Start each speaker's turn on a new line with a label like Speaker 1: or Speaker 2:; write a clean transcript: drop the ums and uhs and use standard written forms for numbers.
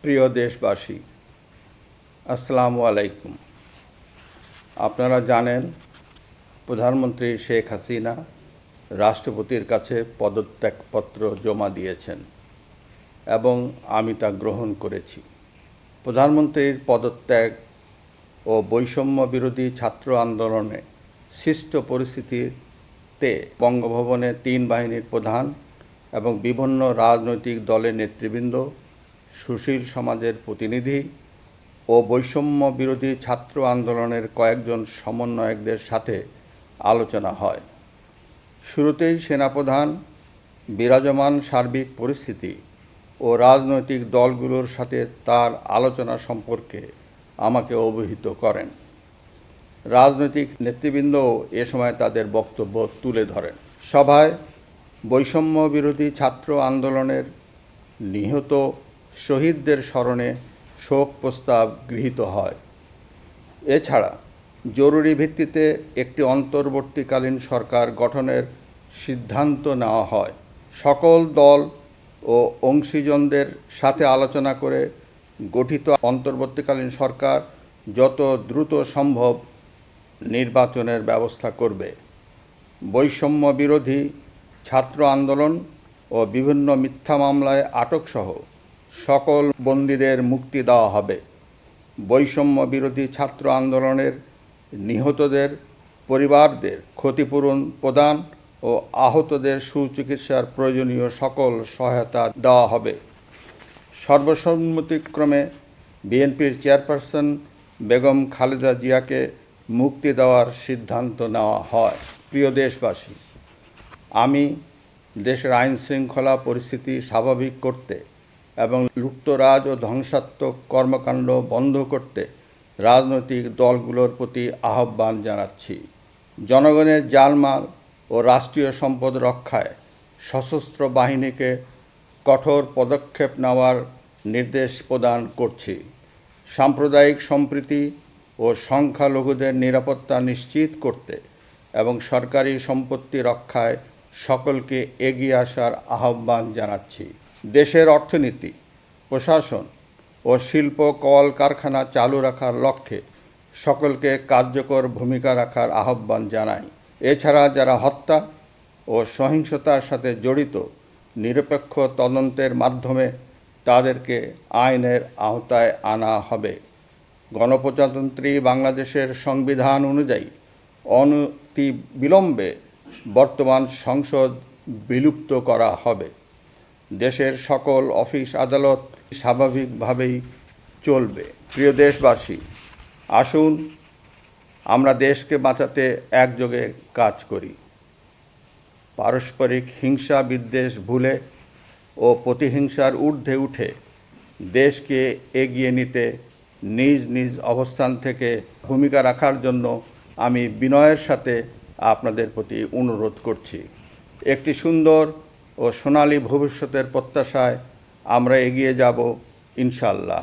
Speaker 1: প্রিয় দেশবাসী, আসসালামু আলাইকুম। আপনারা জানেন প্রধানমন্ত্রী শেখ হাসিনা রাষ্ট্রপতির কাছে পদত্যাগপত্র জমা দিয়েছেন এবং আমি তা গ্রহণ করেছি। প্রধানমন্ত্রীর পদত্যাগ ও বৈষম্য বিরোধী ছাত্র আন্দোলনে সৃষ্ট পরিস্থিতিতে বঙ্গভবনে ৩ বাহিনীর প্রধান এবং বিভিন্ন রাজনৈতিক দলের নেতৃবৃন্দ, সুশীল সমাজের প্রতিনিধি ও বৈষম্য বিরোধী ছাত্র আন্দোলনের কয়েকজন সমন্বয়কদের সাথে আলোচনা হয়। শুরুতেই সেনাপ্রধান বিরাজমান সার্বিক পরিস্থিতি ও রাজনৈতিক দলগুলোর সাথে তার আলোচনা সম্পর্কে আমাকে অবহিত করেন। রাজনৈতিক নেতৃবৃন্দও এ সময় তাদের বক্তব্য তুলে ধরেন। সভায় বৈষম্য বিরোধী ছাত্র আন্দোলনের নিহত শহীদদের স্মরণে শোক প্রস্তাব গৃহীত হয়। এছাড়া জরুরি ভিত্তিতে একটি অন্তর্বর্তীকালীন সরকার গঠনের সিদ্ধান্ত নেওয়া হয়। সকল দল ও অংশীজনদের সাথে আলোচনা করে গঠিত অন্তর্বর্তীকালীন সরকার যত দ্রুত সম্ভব নির্বাচনের ব্যবস্থা করবে। বৈষম্য বিরোধী ছাত্র আন্দোলন ও বিভিন্ন মিথ্যা মামলায় আটকসহ সকল বন্দীদের মুক্তি দেওয়া হবে। বৈষম্য বিরোধী ছাত্র আন্দোলনের নিহতদের পরিবারদের ক্ষতিপূরণ প্রদান ও আহতদের সুচিকিৎসার প্রয়োজনীয় সকল সহায়তা দেওয়া হবে। সর্বসম্মতিক্রমে বিএনপির চেয়ারপারসন বেগম খালেদা জিয়াকে মুক্তি দেওয়ার সিদ্ধান্ত নেওয়া হয়। প্রিয় দেশবাসী, আমি দেশের আইনশৃঙ্খলা পরিস্থিতি স্বাভাবিক করতে এবং লুটতরাজ ও ধ্বংসাত্মক কর্মকাণ্ড বন্ধ করতে রাজনৈতিক দলগুলোর প্রতি আহ্বান জানাচ্ছি। জনগণের জানমাল ও রাষ্ট্রীয় সম্পদ রক্ষায় সশস্ত্র বাহিনীকে কঠোর পদক্ষেপ নেওয়ার নির্দেশ প্রদান করছি। সাম্প্রদায়িক সম্প্রীতি ও সংখ্যালঘুদের নিরাপত্তা নিশ্চিত করতে এবং সরকারি সম্পত্তি রক্ষায় সকলকে এগিয়ে আসার আহ্বান জানাচ্ছি। দেশের অর্থনীতি, প্রশাসন ও শিল্প কলকারখানা চালু রাখার লক্ষ্যে সকলকে কার্যকর ভূমিকা রাখার আহ্বান জানাই। এছাড়া যারা হত্যা ও সহিংসতার সাথে জড়িত, নিরপেক্ষ তদন্তের মাধ্যমে তাদেরকে আইনের আওতায় আনা হবে। গণপ্রজাতন্ত্রী বাংলাদেশের সংবিধান অনুযায়ী অনতিবিলম্বে বর্তমান সংসদ বিলুপ্ত করা হবে। দেশের সকল অফিস আদালত স্বাভাবিকভাবেই চলবে। প্রিয় দেশবাসী, আসুন আমরা দেশকে বাঁচাতে একযোগে কাজ করি। পারস্পরিক হিংসা বিদ্বেষ ভুলে ও প্রতিহিংসার ঊর্ধ্বে উঠে দেশকে এগিয়ে নিতে নিজ নিজ অবস্থান থেকে ভূমিকা রাখার জন্য আমি বিনয়ের সাথে আপনাদের প্রতি অনুরোধ করছি। একটি সুন্দর ও সোনালী ভবিষ্যতের প্রত্যাশায় আমরা এগিয়ে যাব ইনশাআল্লাহ।